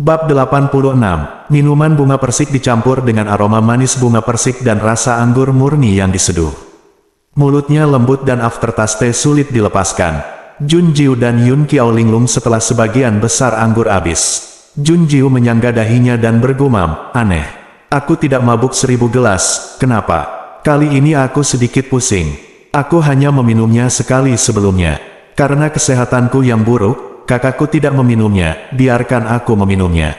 Bab 86, minuman bunga persik dicampur dengan aroma manis bunga persik dan rasa anggur murni yang diseduh. Mulutnya lembut dan aftertaste sulit dilepaskan. Jun Jiu dan Yun Qiao linglung setelah sebagian besar anggur habis. Jun Jiu menyangga dahinya dan bergumam, aneh. Aku tidak mabuk 1000 gelas, kenapa? Kali ini aku sedikit pusing. Aku hanya meminumnya sekali sebelumnya. Karena kesehatanku yang buruk, kakakku tidak meminumnya, biarkan aku meminumnya.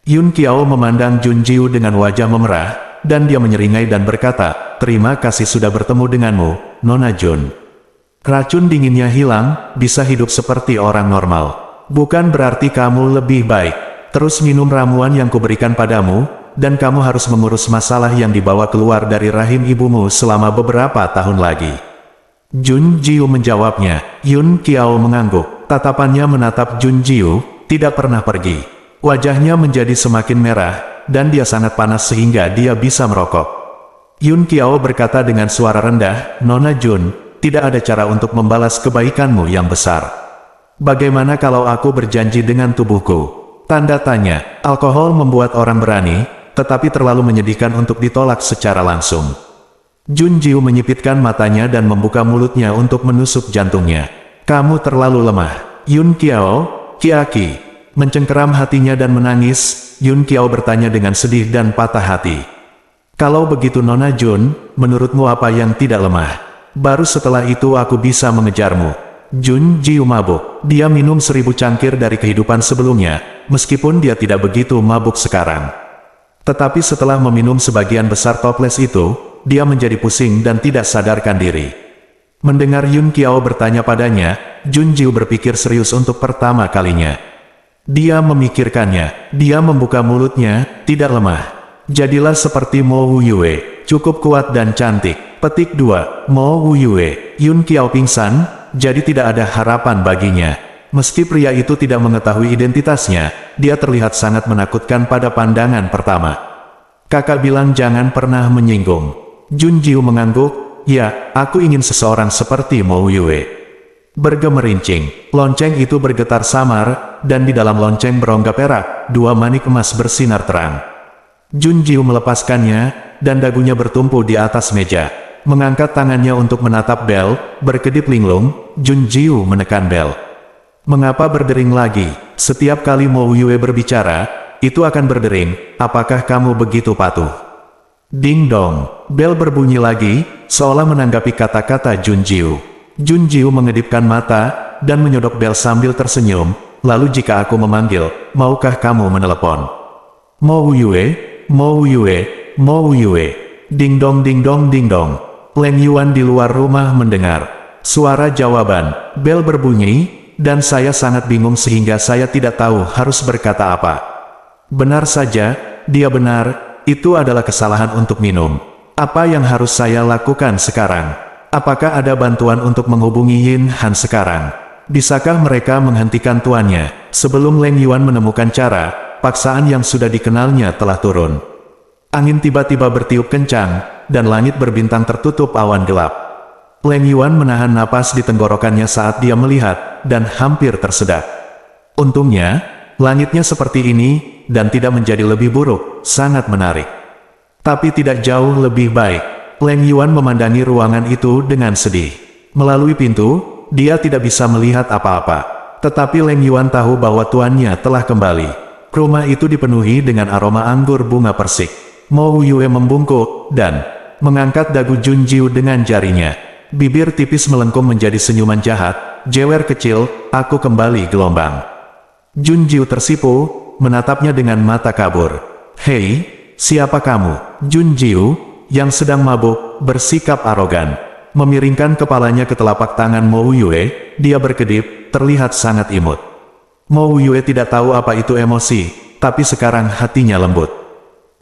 Yun Qiao memandang Jun Jiu dengan wajah memerah, dan dia menyeringai dan berkata, terima kasih sudah bertemu denganmu, Nona Jun. Racun dinginnya hilang, bisa hidup seperti orang normal. Bukan berarti kamu lebih baik. Terus minum ramuan yang kuberikan padamu, dan kamu harus mengurus masalah yang dibawa keluar dari rahim ibumu selama beberapa tahun lagi. Jun Jiu menjawabnya. Yun Qiao mengangguk. Tatapannya menatap Jun Jiu, tidak pernah pergi. Wajahnya menjadi semakin merah, dan dia sangat panas sehingga dia bisa merokok. Yun Qiao berkata dengan suara rendah, Nona Jun, tidak ada cara untuk membalas kebaikanmu yang besar. Bagaimana kalau aku berjanji dengan tubuhku? Tanda tanya, alkohol membuat orang berani, tetapi terlalu menyedihkan untuk ditolak secara langsung. Jun Jiu menyipitkan matanya dan membuka mulutnya untuk menusuk jantungnya. Kamu terlalu lemah. Yun Qiao, Kiaki. Mencengkeram hatinya dan menangis, Yun Qiao bertanya dengan sedih dan patah hati. Kalau begitu Nona Jun, menurutmu apa yang tidak lemah? Baru setelah itu aku bisa mengejarmu. Jun Jiu mabuk. Dia minum 1000 cangkir dari kehidupan sebelumnya, meskipun dia tidak begitu mabuk sekarang. Tetapi setelah meminum sebagian besar toples itu, dia menjadi pusing dan tidak sadarkan diri. Mendengar Yun Qiao bertanya padanya, Jun Jiu berpikir serius untuk pertama kalinya. Dia memikirkannya, dia membuka mulutnya, tidak lemah. Jadilah seperti Mo Wuyue, cukup kuat dan cantik. Petik 2, Mo Wuyue, Yun Qiao pingsan, jadi tidak ada harapan baginya. Meski pria itu tidak mengetahui identitasnya, dia terlihat sangat menakutkan pada pandangan pertama. Kakak bilang jangan pernah menyinggung. Jun Jiu mengangguk. Ya, aku ingin seseorang seperti Mo Wuyue. Bergemerincing, lonceng itu bergetar samar, dan di dalam lonceng berongga perak, 2 manik emas bersinar terang. Jun Jiu melepaskannya, dan dagunya bertumpu di atas meja. Mengangkat tangannya untuk menatap bel, berkedip linglung, Jun Jiu menekan bel. Mengapa berdering lagi? Setiap kali Mo Wuyue berbicara, itu akan berdering, apakah kamu begitu patuh? Ding dong, bel berbunyi lagi, seolah menanggapi kata-kata Jun Jiu. Jun Jiu mengedipkan mata, dan menyodok bel sambil tersenyum, lalu jika aku memanggil, maukah kamu menelepon? Mo Wuyue, Mo Wuyue, Mo Wuyue. Ding dong ding dong ding dong. Leng Yuan di luar rumah mendengar suara jawaban, bel berbunyi, dan saya sangat bingung sehingga saya tidak tahu harus berkata apa. Benar saja, dia benar. Itu adalah kesalahan untuk minum. Apa yang harus saya lakukan sekarang? Apakah ada bantuan untuk menghubungi Yin Han sekarang? Bisakah mereka menghentikan tuannya? Sebelum Leng Yuan menemukan cara, paksaan yang sudah dikenalnya telah turun. Angin tiba-tiba bertiup kencang, dan langit berbintang tertutup awan gelap. Leng Yuan menahan napas di tenggorokannya saat dia melihat, dan hampir tersedak. Untungnya, langitnya seperti ini, dan tidak menjadi lebih buruk, sangat menarik. Tapi tidak jauh lebih baik. Leng Yuan memandangi ruangan itu dengan sedih. Melalui pintu, dia tidak bisa melihat apa-apa. Tetapi Leng Yuan tahu bahwa tuannya telah kembali. Rumah itu dipenuhi dengan aroma anggur bunga persik. Mo Wuyue membungkuk, dan mengangkat dagu Jun Jiu dengan jarinya. Bibir tipis melengkung menjadi senyuman jahat, jewer kecil, aku kembali gelombang. Jun Jiu tersipu, menatapnya dengan mata kabur. Hei, siapa kamu? Jun Jiu, yang sedang mabuk, bersikap arogan. Memiringkan kepalanya ke telapak tangan Mo Wuyue, dia berkedip, terlihat sangat imut. Mo Wuyue tidak tahu apa itu emosi, tapi sekarang hatinya lembut.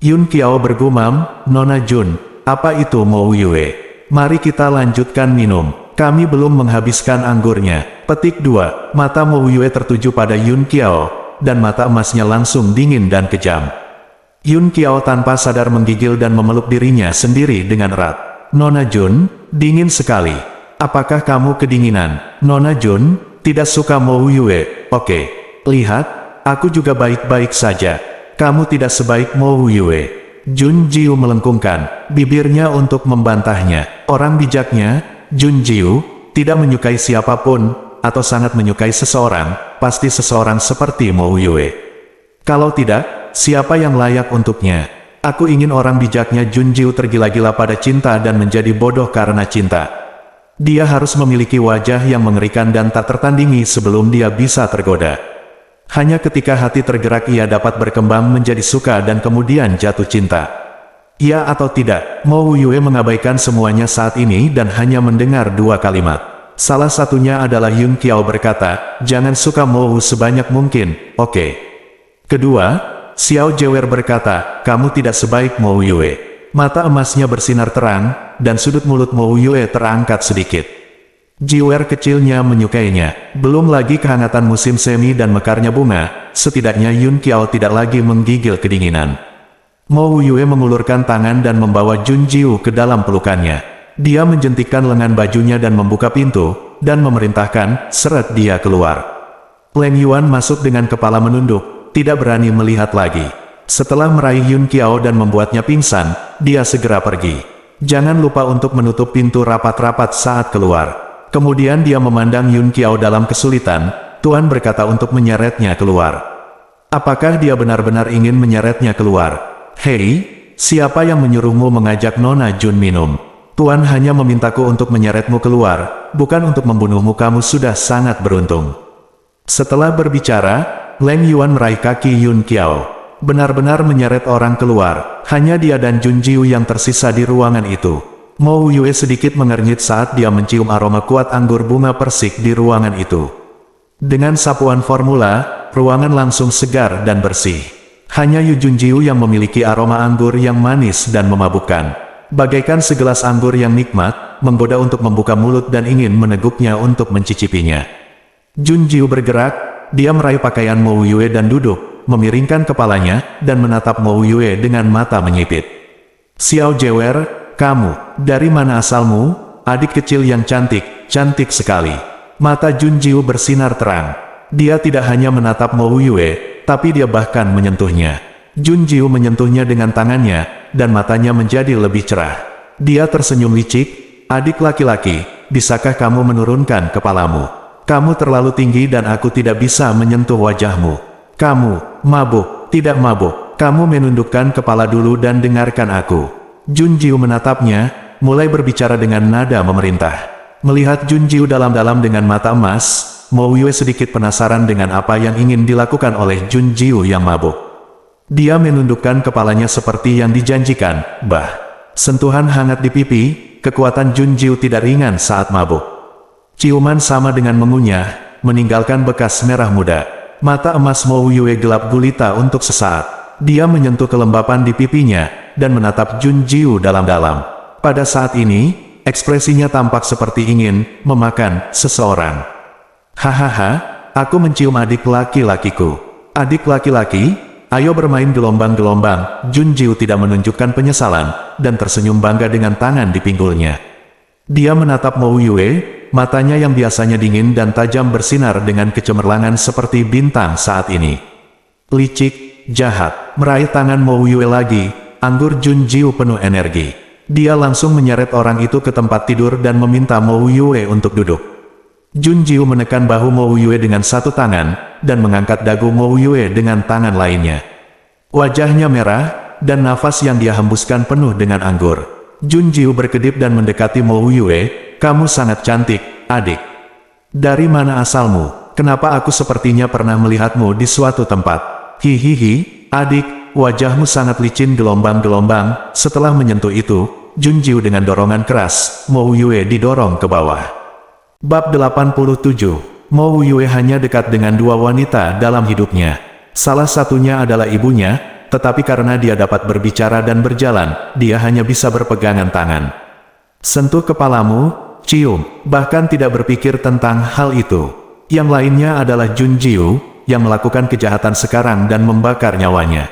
Yun Qiao bergumam, Nona Jun, apa itu Mo Wuyue? Mari kita lanjutkan minum. Kami belum menghabiskan anggurnya. Petik 2, mata Mo Wuyue tertuju pada Yun Qiao, dan mata emasnya langsung dingin dan kejam. Yun Qiao tanpa sadar menggigil dan memeluk dirinya sendiri dengan erat. Nona Jun, dingin sekali. Apakah kamu kedinginan? Nona Jun, tidak suka Mo Wuyue. Oke. Lihat, aku juga baik-baik saja. Kamu tidak sebaik Mo Yue. Jun Jiu melengkungkan bibirnya untuk membantahnya. Orang bijaknya, Jun Jiu, tidak menyukai siapapun, atau sangat menyukai seseorang, pasti seseorang seperti Mo Yue. Kalau tidak, siapa yang layak untuknya? Aku ingin orang bijaknya Jun Jiu tergila-gila pada cinta dan menjadi bodoh karena cinta. Dia harus memiliki wajah yang mengerikan dan tak tertandingi sebelum dia bisa tergoda. Hanya ketika hati tergerak ia dapat berkembang menjadi suka dan kemudian jatuh cinta. Ya atau tidak, Mo Yue mengabaikan semuanya saat ini dan hanya mendengar dua kalimat. Salah satunya adalah Yun Qiao berkata, jangan suka Mo sebanyak mungkin, oke. Kedua, Xiao Jewer berkata, kamu tidak sebaik Mo Yue. Mata emasnya bersinar terang, dan sudut mulut Mo Yue terangkat sedikit. Jiwer kecilnya menyukainya, belum lagi kehangatan musim semi dan mekarnya bunga, setidaknya Yun Qiao tidak lagi menggigil kedinginan. Mo Yue mengulurkan tangan dan membawa Jun Jiu ke dalam pelukannya. Dia menjentikkan lengan bajunya dan membuka pintu, dan memerintahkan, seret dia keluar. Leng Yuan masuk dengan kepala menunduk, tidak berani melihat lagi. Setelah meraih Yun Qiao dan membuatnya pingsan, dia segera pergi. Jangan lupa untuk menutup pintu rapat-rapat saat keluar. Kemudian dia memandang Yun Qiao dalam kesulitan, Tuan berkata untuk menyeretnya keluar. Apakah dia benar-benar ingin menyeretnya keluar? Hei, siapa yang menyuruhmu mengajak Nona Jun minum? Tuan hanya memintaku untuk menyeretmu keluar, bukan untuk membunuhmu. Kamu sudah sangat beruntung. Setelah berbicara, Leng Yuan meraih kaki Yun Qiao. Benar-benar menyeret orang keluar, hanya dia dan Jun Jiu yang tersisa di ruangan itu. Mo Yue sedikit mengernyit saat dia mencium aroma kuat anggur bunga persik di ruangan itu. Dengan sapuan formula, ruangan langsung segar dan bersih. Hanya Yu Jun Jiu yang memiliki aroma anggur yang manis dan memabukkan. Bagaikan segelas anggur yang nikmat, menggoda untuk membuka mulut dan ingin meneguknya untuk mencicipinya. Jun Jiu bergerak, dia meraih pakaian Mo Yue dan duduk, memiringkan kepalanya, dan menatap Mo Yue dengan mata menyipit. Xiao Jewer, kamu, dari mana asalmu? Adik kecil yang cantik, cantik sekali. Mata Jun Jiu bersinar terang. Dia tidak hanya menatap Mo Yue, tapi dia bahkan menyentuhnya. Jun Jiu menyentuhnya dengan tangannya, dan matanya menjadi lebih cerah. Dia tersenyum licik, adik laki-laki, bisakah kamu menurunkan kepalamu? Kamu terlalu tinggi dan aku tidak bisa menyentuh wajahmu. Kamu, mabuk, tidak mabuk, kamu menundukkan kepala dulu dan dengarkan aku. Jun Jiu menatapnya, mulai berbicara dengan nada memerintah. Melihat Jun Jiu dalam-dalam dengan mata emas, Mo Yue sedikit penasaran dengan apa yang ingin dilakukan oleh Jun Jiu yang mabuk. Dia menundukkan kepalanya seperti yang dijanjikan, sentuhan hangat di pipi, kekuatan Jun Jiu tidak ringan saat mabuk. Ciuman sama dengan mengunyah, meninggalkan bekas merah muda. Mata emas Mo Yue gelap gulita untuk sesaat. Dia menyentuh kelembapan di pipinya, dan menatap Jun Jiu dalam-dalam. Pada saat ini, ekspresinya tampak seperti ingin memakan seseorang. Hahaha, aku mencium adik laki-lakiku. Adik laki-laki, ayo bermain gelombang-gelombang. Jun Jiu tidak menunjukkan penyesalan, dan tersenyum bangga dengan tangan di pinggulnya. Dia menatap Mo Yue, matanya yang biasanya dingin dan tajam bersinar dengan kecemerlangan seperti bintang saat ini. Licik, jahat, meraih tangan Mo Yue lagi, anggur Jun Jiu penuh energi. Dia langsung menyeret orang itu ke tempat tidur dan meminta Mo Yue untuk duduk. Jun Jiu menekan bahu Mo Yue dengan satu tangan, dan mengangkat dagu Mo Yue dengan tangan lainnya. Wajahnya merah, dan nafas yang dia hembuskan penuh dengan anggur. Jun Jiu berkedip dan mendekati Mo Yue, kamu sangat cantik, adik. Dari mana asalmu? Kenapa aku sepertinya pernah melihatmu di suatu tempat? Hihihi, adik, wajahmu sangat licin gelombang-gelombang. Setelah menyentuh itu, Jun Jiu dengan dorongan keras, Mo Yue didorong ke bawah. Bab 87. Mo Yue hanya dekat dengan dua wanita dalam hidupnya. Salah satunya adalah ibunya, tetapi karena dia dapat berbicara dan berjalan, dia hanya bisa berpegangan tangan. Sentuh kepalamu, cium, bahkan tidak berpikir tentang hal itu. Yang lainnya adalah Jun Jiu, yang melakukan kejahatan sekarang dan membakar nyawanya.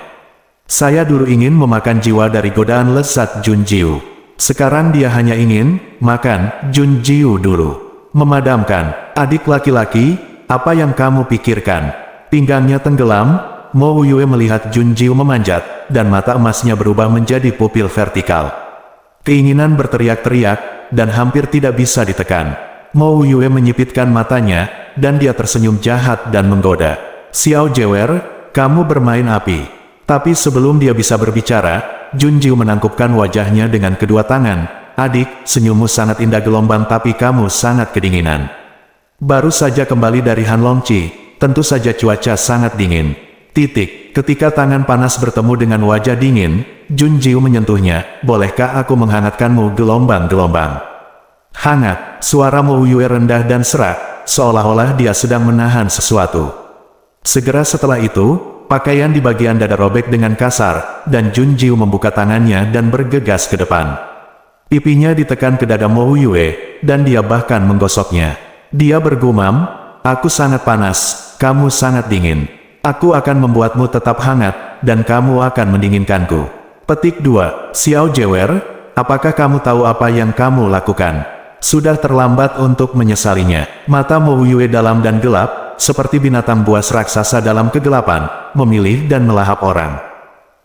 Saya dulu ingin memakan jiwa dari godaan lezat Jun Jiu. Sekarang dia hanya ingin makan Jun Jiu dulu. Memadamkan, adik laki-laki, apa yang kamu pikirkan? Pinggangnya tenggelam, Mo Yue melihat Jun Jiu memanjat, dan mata emasnya berubah menjadi pupil vertikal. Keinginan berteriak-teriak, dan hampir tidak bisa ditekan. Mo Yue menyipitkan matanya, dan dia tersenyum jahat dan menggoda. Xiao Jewer, kamu bermain api. Tapi sebelum dia bisa berbicara, Jun Jiu menangkupkan wajahnya dengan kedua tangan. Adik, senyummu sangat indah gelombang tapi kamu sangat kedinginan. Baru saja kembali dari Hanlongqi, tentu saja cuaca sangat dingin. Ketika tangan panas bertemu dengan wajah dingin, Jun Jiu menyentuhnya. Bolehkah aku menghangatkanmu gelombang-gelombang? Hangat, suara Mo Yue rendah dan serak, seolah-olah dia sedang menahan sesuatu. Segera setelah itu, pakaian di bagian dada robek dengan kasar, dan Jun Jiu membuka tangannya dan bergegas ke depan. Pipinya ditekan ke dada Mo Yue, dan dia bahkan menggosoknya. Dia bergumam, aku sangat panas, kamu sangat dingin. Aku akan membuatmu tetap hangat, dan kamu akan mendinginkanku. Petik 2. Xiao Jewer, apakah kamu tahu apa yang kamu lakukan? Sudah terlambat untuk menyesalinya. Mata Mo Yue dalam dan gelap, seperti binatang buas raksasa dalam kegelapan, memilih dan melahap orang.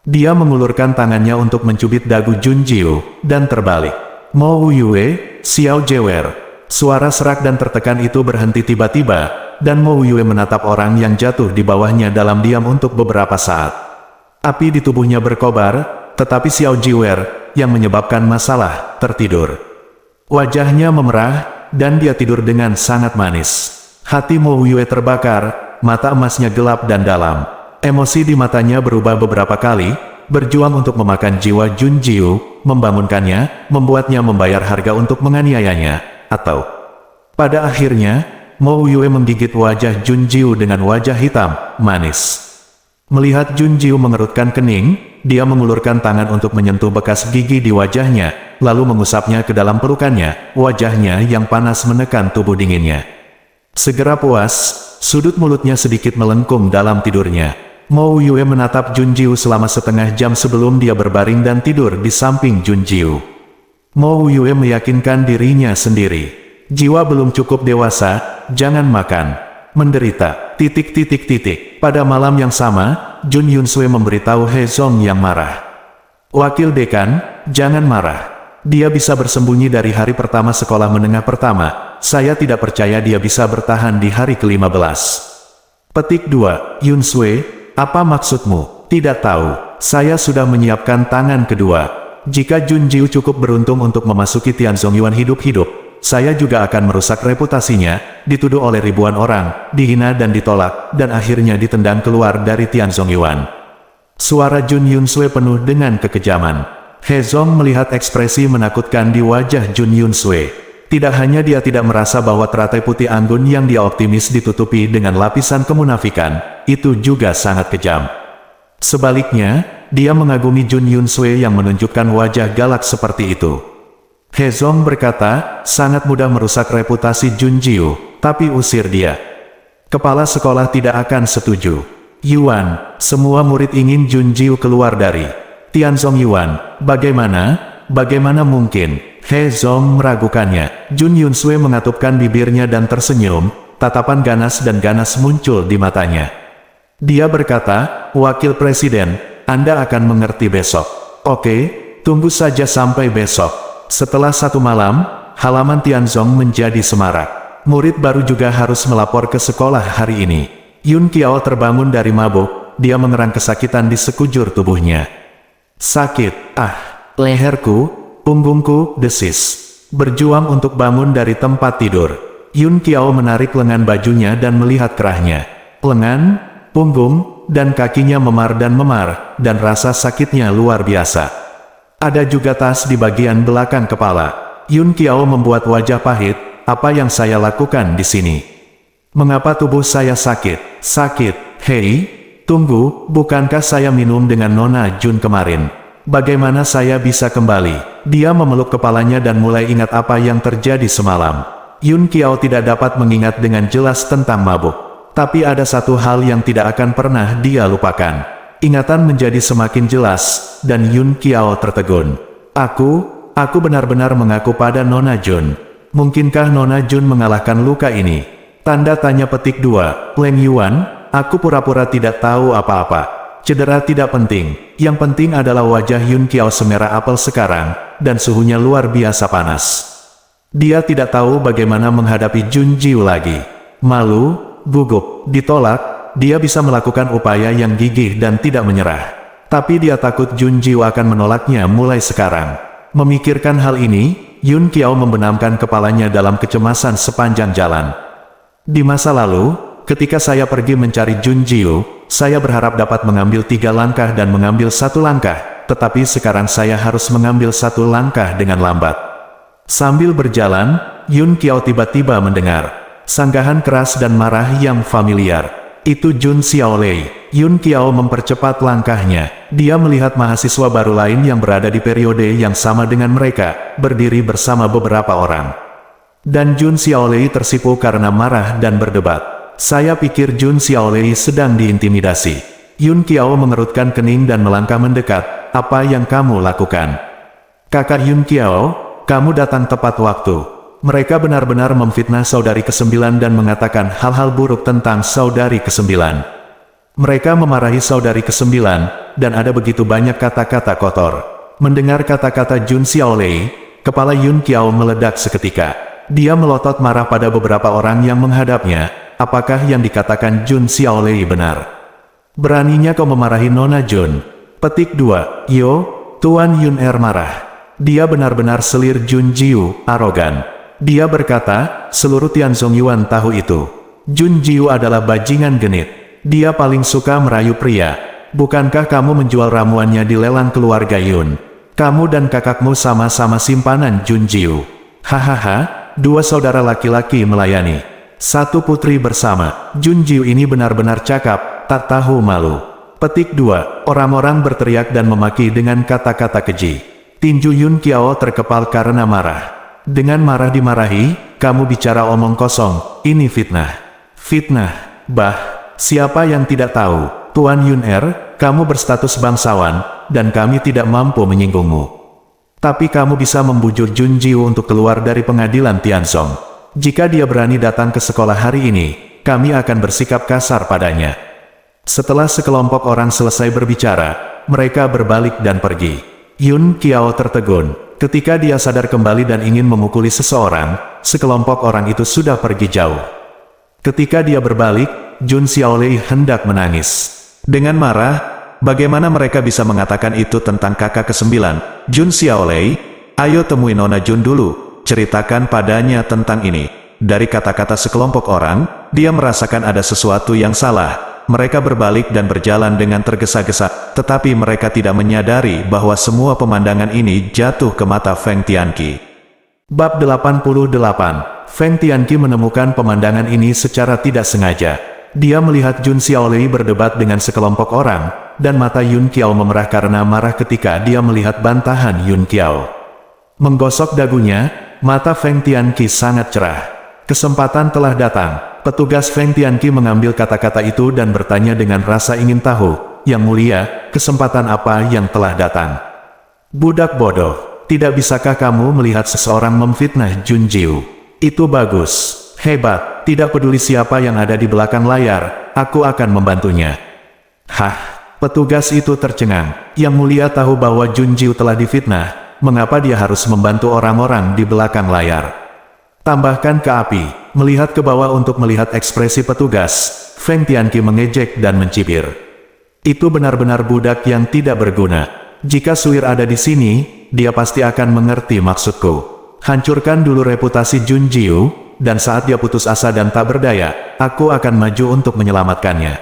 Dia mengulurkan tangannya untuk mencubit dagu Jun Jiu, dan terbalik. Mo Yue, Xiao Jewer. Suara serak dan tertekan itu berhenti tiba-tiba, dan Mo Yue menatap orang yang jatuh di bawahnya dalam diam untuk beberapa saat. Api di tubuhnya berkobar, tetapi Xiao Jewer, yang menyebabkan masalah, tertidur. Wajahnya memerah, dan dia tidur dengan sangat manis. Hati Mo Yue terbakar, mata emasnya gelap dan dalam. Emosi di matanya berubah beberapa kali, berjuang untuk memakan jiwa Jun Jiu, membangunkannya, membuatnya membayar harga untuk menganiayanya, atau... Pada akhirnya, Mo Yue menggigit wajah Jun Jiu dengan wajah hitam, manis. Melihat Jun Jiu mengerutkan kening, dia mengulurkan tangan untuk menyentuh bekas gigi di wajahnya, lalu mengusapnya ke dalam pelukannya, wajahnya yang panas menekan tubuh dinginnya. Segera puas, sudut mulutnya sedikit melengkung dalam tidurnya. Mo Yue menatap Jun Jiu selama setengah jam sebelum dia berbaring dan tidur di samping Jun Jiu. Mo Yue meyakinkan dirinya sendiri. Jiwa belum cukup dewasa, jangan makan. Menderita. Pada malam yang sama, Jun Yunsui memberitahu He Zong yang marah. Wakil dekan, jangan marah. Dia bisa bersembunyi dari hari pertama sekolah menengah pertama. Saya tidak percaya dia bisa bertahan di hari ke-15. Petik 2. Yunsui, apa maksudmu? Tidak tahu. Saya sudah menyiapkan tangan kedua. Jika Jun Jiu cukup beruntung untuk memasuki Tianzong Yuan hidup-hidup, saya juga akan merusak reputasinya, dituduh oleh ribuan orang, dihina dan ditolak, dan akhirnya ditendang keluar dari Tianzong Yuan. Suara Jun Yunsui penuh dengan kekejaman. He Zong melihat ekspresi menakutkan di wajah Jun Yunsui. Tidak hanya dia tidak merasa bahwa teratai putih anggun yang dia optimis ditutupi dengan lapisan kemunafikan, itu juga sangat kejam. Sebaliknya, dia mengagumi Jun Yunsui yang menunjukkan wajah galak seperti itu. He Zong berkata, sangat mudah merusak reputasi Jun Jiu, tapi usir dia. Kepala sekolah tidak akan setuju. Yuan, semua murid ingin Jun Jiu keluar dari Tianzong Yuan. Bagaimana mungkin? He Zong meragukannya. Jun Yunsui mengatupkan bibirnya dan tersenyum, tatapan ganas dan ganas muncul di matanya. Dia berkata, Wakil Presiden, Anda akan mengerti besok. Oke, tunggu saja sampai besok. Setelah satu malam, halaman Tianzong menjadi semarak. Murid baru juga harus melapor ke sekolah hari ini. Yun Qiao terbangun dari mabuk, dia mengerang kesakitan di sekujur tubuhnya. Sakit, leherku, punggungku, desis. Berjuang untuk bangun dari tempat tidur. Yun Qiao menarik lengan bajunya dan melihat kerahnya. Lengan, punggung, dan kakinya memar, dan rasa sakitnya luar biasa. Ada juga tas di bagian belakang kepala. Yun Qiao membuat wajah pahit, apa yang saya lakukan di sini? Mengapa tubuh saya sakit? Sakit, hei, tunggu, bukankah saya minum dengan Nona Jun kemarin? Bagaimana saya bisa kembali? Dia memeluk kepalanya dan mulai ingat apa yang terjadi semalam. Yun Qiao tidak dapat mengingat dengan jelas tentang mabuk. Tapi ada satu hal yang tidak akan pernah dia lupakan. Ingatan menjadi semakin jelas, dan Yun Qiao tertegun. Aku benar-benar mengaku pada Nona Jun. Mungkinkah Nona Jun mengalahkan luka ini? Tanda tanya petik 2. Leng Yuan, aku pura-pura tidak tahu apa-apa. Cedera tidak penting, yang penting adalah wajah Yun Qiao semerah apel sekarang, dan suhunya luar biasa panas. Dia tidak tahu bagaimana menghadapi Jun Jiu lagi. Malu, gugup, ditolak, dia bisa melakukan upaya yang gigih dan tidak menyerah. Tapi dia takut Jun Jiu akan menolaknya mulai sekarang. Memikirkan hal ini, Yun Qiao membenamkan kepalanya dalam kecemasan sepanjang jalan. Di masa lalu, ketika saya pergi mencari Jun Jiu, saya berharap dapat mengambil 3 langkah dan mengambil 1 langkah, tetapi sekarang saya harus mengambil 1 langkah dengan lambat. Sambil berjalan, Yun Qiao tiba-tiba mendengar sanggahan keras dan marah yang familiar. Itu Jun Xiaolei. Yun Qiao mempercepat langkahnya. Dia melihat mahasiswa baru lain yang berada di periode yang sama dengan mereka, berdiri bersama beberapa orang. Dan Jun Xiaolei tersipu karena marah dan berdebat. Saya pikir Jun Xiaolei sedang diintimidasi. Yun Qiao mengerutkan kening dan melangkah mendekat. Apa yang kamu lakukan? Kakak Yun Qiao, kamu datang tepat waktu. Mereka benar-benar memfitnah saudari ke-9 dan mengatakan hal-hal buruk tentang saudari ke-9. Mereka memarahi saudari ke-9, dan ada begitu banyak kata-kata kotor. Mendengar kata-kata Jun Xiaolei, kepala Yun Qiao meledak seketika. Dia melotot marah pada beberapa orang yang menghadapnya. Apakah yang dikatakan Jun Xiaolei benar? Beraninya kau memarahi Nona Jun? Petik 2. Yo, Tuan Yun marah. Dia benar-benar selir Jun Jiu, arogan. Dia berkata, seluruh Tianzong Yuan tahu itu. Jun Jiu adalah bajingan genit. Dia paling suka merayu pria. Bukankah kamu menjual ramuannya di lelang keluarga Yun? Kamu dan kakakmu sama-sama simpanan Jun Jiu. Hahaha, 2 saudara laki-laki melayani 1 putri bersama. Jun Jiu ini benar-benar cakap, tak tahu malu. Petik 2. Orang-orang berteriak dan memaki dengan kata-kata keji. Tinju Yun Qiao terkepal karena marah. Dengan marah dimarahi, kamu bicara omong kosong, ini fitnah. Fitnah, bah. Siapa yang tidak tahu, Tuan Yun kamu berstatus bangsawan, dan kami tidak mampu menyinggungmu. Tapi kamu bisa membujuk Jun Jiu untuk keluar dari pengadilan Tianzong. Jika dia berani datang ke sekolah hari ini, kami akan bersikap kasar padanya. Setelah sekelompok orang selesai berbicara, mereka berbalik dan pergi. Yun Qiao tertegun. Ketika dia sadar kembali dan ingin memukuli seseorang, sekelompok orang itu sudah pergi jauh. Ketika dia berbalik, Jun Xiaolei hendak menangis. Dengan marah, bagaimana mereka bisa mengatakan itu tentang kakak ke-9? Jun Xiaolei, ayo temui Nona Jun dulu, ceritakan padanya tentang ini. Dari kata-kata sekelompok orang, dia merasakan ada sesuatu yang salah. Mereka berbalik dan berjalan dengan tergesa-gesa, tetapi mereka tidak menyadari bahwa semua pemandangan ini jatuh ke mata Feng Tianqi. Bab 88. Feng Tianqi menemukan pemandangan ini secara tidak sengaja. Dia melihat Jun Xiaolei berdebat dengan sekelompok orang, dan mata Yun Qiao memerah karena marah ketika dia melihat bantahan Yun Qiao. Menggosok dagunya, mata Feng Tianqi sangat cerah. Kesempatan telah datang. Petugas Feng Tianqi mengambil kata-kata itu dan bertanya dengan rasa ingin tahu, Yang Mulia, kesempatan apa yang telah datang? Budak bodoh, tidak bisakah kamu melihat seseorang memfitnah Jun Jiu? Itu bagus. Hebat, tidak peduli siapa yang ada di belakang layar, aku akan membantunya. Hah, petugas itu tercengang. Yang Mulia tahu bahwa Jun Jiu telah difitnah, mengapa dia harus membantu orang-orang di belakang layar? Tambahkan ke api, melihat ke bawah untuk melihat ekspresi petugas, Feng Tianqi mengejek dan mencibir. Itu benar-benar budak yang tidak berguna. Jika Suir ada di sini, dia pasti akan mengerti maksudku. Hancurkan dulu reputasi Jun Jiu, dan saat dia putus asa dan tak berdaya, aku akan maju untuk menyelamatkannya.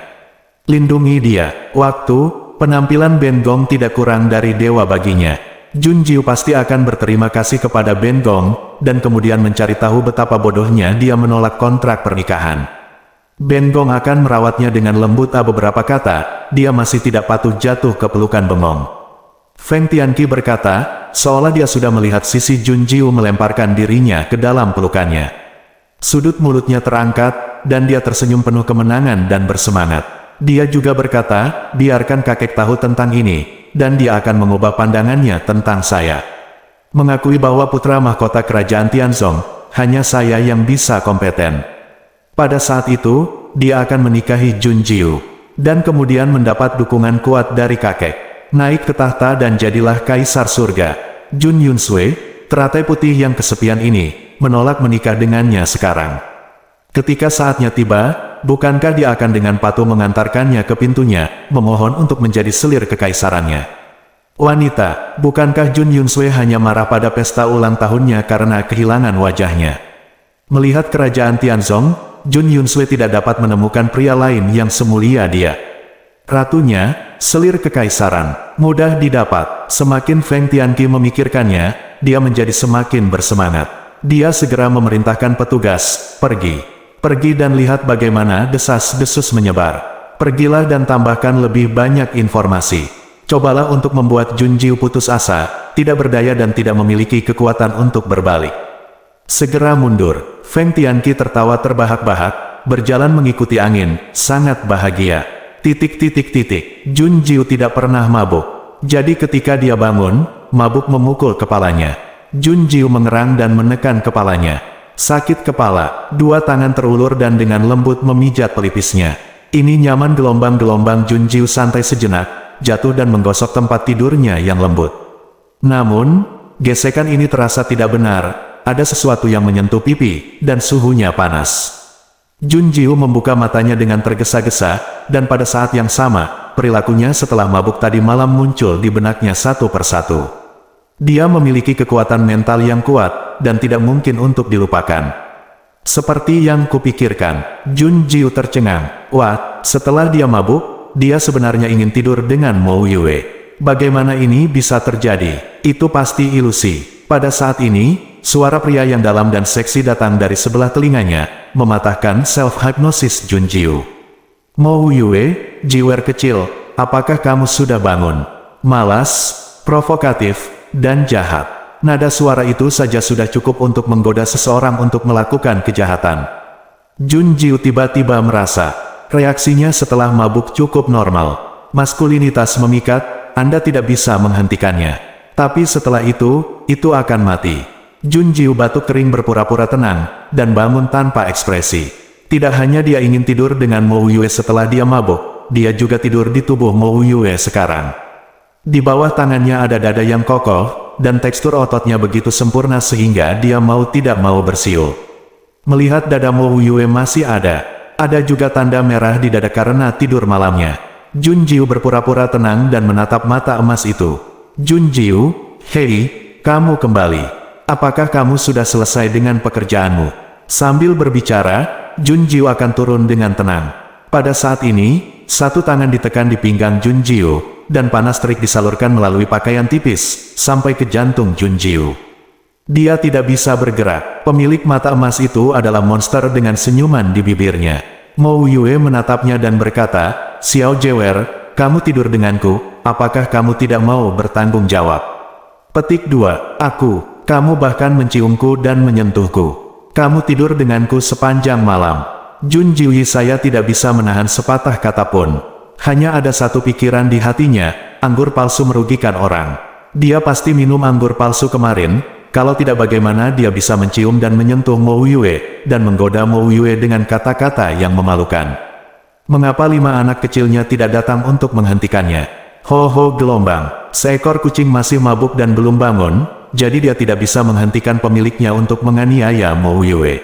Lindungi dia. Waktu, penampilan Ben Gong tidak kurang dari dewa baginya. Jun Jiu pasti akan berterima kasih kepada Ben Gong, dan kemudian mencari tahu betapa bodohnya dia menolak kontrak pernikahan. Ben Gong akan merawatnya dengan lembut. Beberapa kata, dia masih tidak patuh jatuh ke pelukan bengong. Feng Tianqi berkata, seolah dia sudah melihat sisi Jun Jiu melemparkan dirinya ke dalam pelukannya. Sudut mulutnya terangkat, dan dia tersenyum penuh kemenangan dan bersemangat. Dia juga berkata, biarkan kakek tahu tentang ini, dan dia akan mengubah pandangannya tentang saya. Mengakui bahwa putra mahkota kerajaan Tianzong, hanya saya yang bisa kompeten. Pada saat itu, dia akan menikahi Jun Jiu. Dan kemudian mendapat dukungan kuat dari kakek. Naik ke tahta dan jadilah kaisar surga. Jun Yunsui, teratai putih yang kesepian ini, menolak menikah dengannya sekarang. Ketika saatnya tiba, bukankah dia akan dengan patuh mengantarkannya ke pintunya, memohon untuk menjadi selir kekaisarannya? Wanita, bukankah Jun Yunsui hanya marah pada pesta ulang tahunnya karena kehilangan wajahnya? Melihat kerajaan Tianzong, Jun Yunsui tidak dapat menemukan pria lain yang semulia dia. Ratunya, selir kekaisaran, mudah didapat. Semakin Feng Tianqi memikirkannya, dia menjadi semakin bersemangat. Dia segera memerintahkan petugas, pergi dan lihat bagaimana desas-desus menyebar. Pergilah dan tambahkan lebih banyak informasi. Cobalah untuk membuat Jun Jiu putus asa, tidak berdaya dan tidak memiliki kekuatan untuk berbalik. Segera mundur. Feng Tianqi tertawa terbahak-bahak, berjalan mengikuti angin, sangat bahagia. Jun Jiu tidak pernah mabuk. Jadi ketika dia bangun, mabuk memukul kepalanya. Jun Jiu mengerang dan menekan kepalanya. Sakit kepala, dua tangan terulur dan dengan lembut memijat pelipisnya. Ini nyaman. Gelombang-gelombang Jun Jiu santai sejenak, jatuh dan menggosok tempat tidurnya yang lembut. Namun, gesekan ini terasa tidak benar. Ada sesuatu yang menyentuh pipi, dan suhunya panas. Jun Jiu membuka matanya dengan tergesa-gesa, dan pada saat yang sama, perilakunya setelah mabuk tadi malam muncul di benaknya satu persatu. Dia memiliki kekuatan mental yang kuat, dan tidak mungkin untuk dilupakan. Seperti yang kupikirkan, Jun Jiu tercengang. Wah, setelah dia mabuk, dia sebenarnya ingin tidur dengan Mo Yue. Bagaimana ini bisa terjadi? Itu pasti ilusi. Pada saat ini, suara pria yang dalam dan seksi datang dari sebelah telinganya, mematahkan self-hypnosis Jun Jiu. Mo Yue, jiwer kecil, apakah kamu sudah bangun? Malas, provokatif, dan jahat. Nada suara itu saja sudah cukup untuk menggoda seseorang untuk melakukan kejahatan. Jun Jiu tiba-tiba merasa, reaksinya setelah mabuk cukup normal. Maskulinitas memikat, Anda tidak bisa menghentikannya. Tapi setelah itu akan mati. Jun Jiu batuk kering berpura-pura tenang, dan bangun tanpa ekspresi. Tidak hanya dia ingin tidur dengan Mo Yue setelah dia mabuk, dia juga tidur di tubuh Mo Yue sekarang. Di bawah tangannya ada dada yang kokoh, dan tekstur ototnya begitu sempurna sehingga dia mau tidak mau bersiul. Melihat dada Mo Yue masih ada juga tanda merah di dada karena tidur malamnya. Jun Jiu berpura-pura tenang dan menatap mata emas itu. Jun Jiu, hei, kamu kembali. Apakah kamu sudah selesai dengan pekerjaanmu? Sambil berbicara, Jun Jiu akan turun dengan tenang. Pada saat ini, satu tangan ditekan di pinggang Jun Jiu, dan panas terik disalurkan melalui pakaian tipis, sampai ke jantung Jun Jiu. Dia tidak bisa bergerak. Pemilik mata emas itu adalah monster dengan senyuman di bibirnya. Mo Yue menatapnya dan berkata, Xiao Jewer, kamu tidur denganku. Apakah kamu tidak mau bertanggung jawab? Petik 2. Kamu bahkan menciumku dan menyentuhku. Kamu tidur denganku sepanjang malam. Jun Jiu, saya tidak bisa menahan sepatah kata pun. Hanya ada satu pikiran di hatinya, anggur palsu merugikan orang. Dia pasti minum anggur palsu kemarin, kalau tidak bagaimana dia bisa mencium dan menyentuh Mo Yue, dan menggoda Mo Yue dengan kata-kata yang memalukan. Mengapa 5 anak kecilnya tidak datang untuk menghentikannya? Ho-ho gelombang, seekor kucing masih mabuk dan belum bangun, jadi dia tidak bisa menghentikan pemiliknya untuk menganiaya Mo Yue.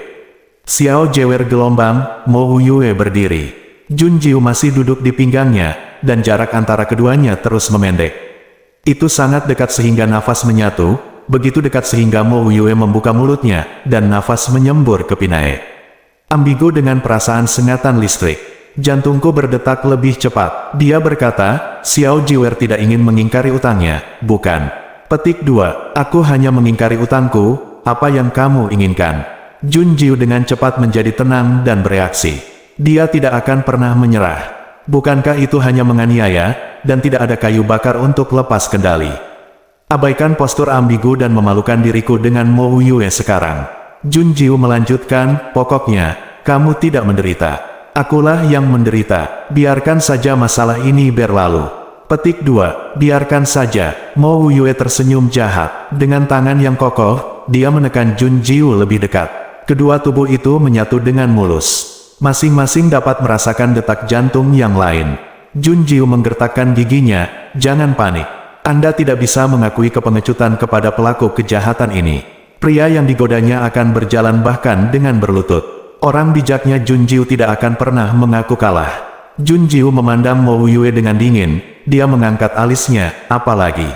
Xiao Jewer gelombang, Mo Yue berdiri. Jun Jiu masih duduk di pinggangnya, dan jarak antara keduanya terus memendek. Itu sangat dekat sehingga nafas menyatu, begitu dekat sehingga Mo Yue membuka mulutnya, dan nafas menyembur ke Pinae. Ambigu dengan perasaan sengatan listrik. Jantungku berdetak lebih cepat. Dia berkata, Xiao Jewer tidak ingin mengingkari utangnya, bukan? Petik 2. Aku hanya mengingkari utangku, apa yang kamu inginkan? Jun Jiu dengan cepat menjadi tenang dan bereaksi. Dia tidak akan pernah menyerah. Bukankah itu hanya menganiaya, dan tidak ada kayu bakar untuk lepas kendali? Abaikan postur ambigu dan memalukan diriku dengan Mo Yue sekarang. Jun Jiu melanjutkan, pokoknya, kamu tidak menderita. Akulah yang menderita. Biarkan saja masalah ini berlalu. Petik 2. Biarkan saja. Mo Yue tersenyum jahat. Dengan tangan yang kokoh, dia menekan Jun Jiu lebih dekat. Kedua tubuh itu menyatu dengan mulus. Masing-masing dapat merasakan detak jantung yang lain. Junjiu menggertakkan giginya, jangan panik. Anda tidak bisa mengakui kepengecutan kepada pelaku kejahatan ini. Pria yang digodanya akan berjalan bahkan dengan berlutut. Orang bijaknya Junjiu tidak akan pernah mengaku kalah. Junjiu memandang Mo Yue dengan dingin, dia mengangkat alisnya, apalagi.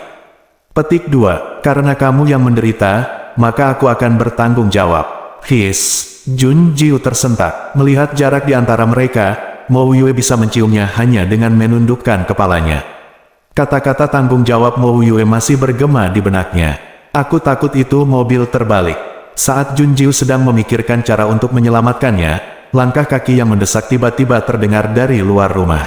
Petik 2, karena kamu yang menderita, maka aku akan bertanggung jawab. His. Junjiu tersentak. Melihat jarak di antara mereka, Mo Yue bisa menciumnya hanya dengan menundukkan kepalanya. Kata-kata tanggung jawab Mo Yue masih bergema di benaknya. Aku takut itu mobil terbalik. Saat Junjiu sedang memikirkan cara untuk menyelamatkannya, langkah kaki yang mendesak tiba-tiba terdengar dari luar rumah.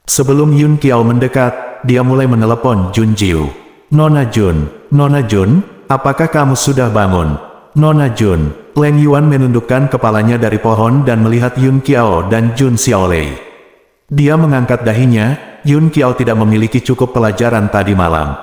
Sebelum Yun Qiao mendekat, dia mulai menelepon Junjiu. Nona Jun, apakah kamu sudah bangun? Nona Jun. Leng Yuan menundukkan kepalanya dari pohon dan melihat Yun Qiao dan Jun Xiaolei. Dia mengangkat dahinya, Yun Qiao tidak memiliki cukup pelajaran tadi malam.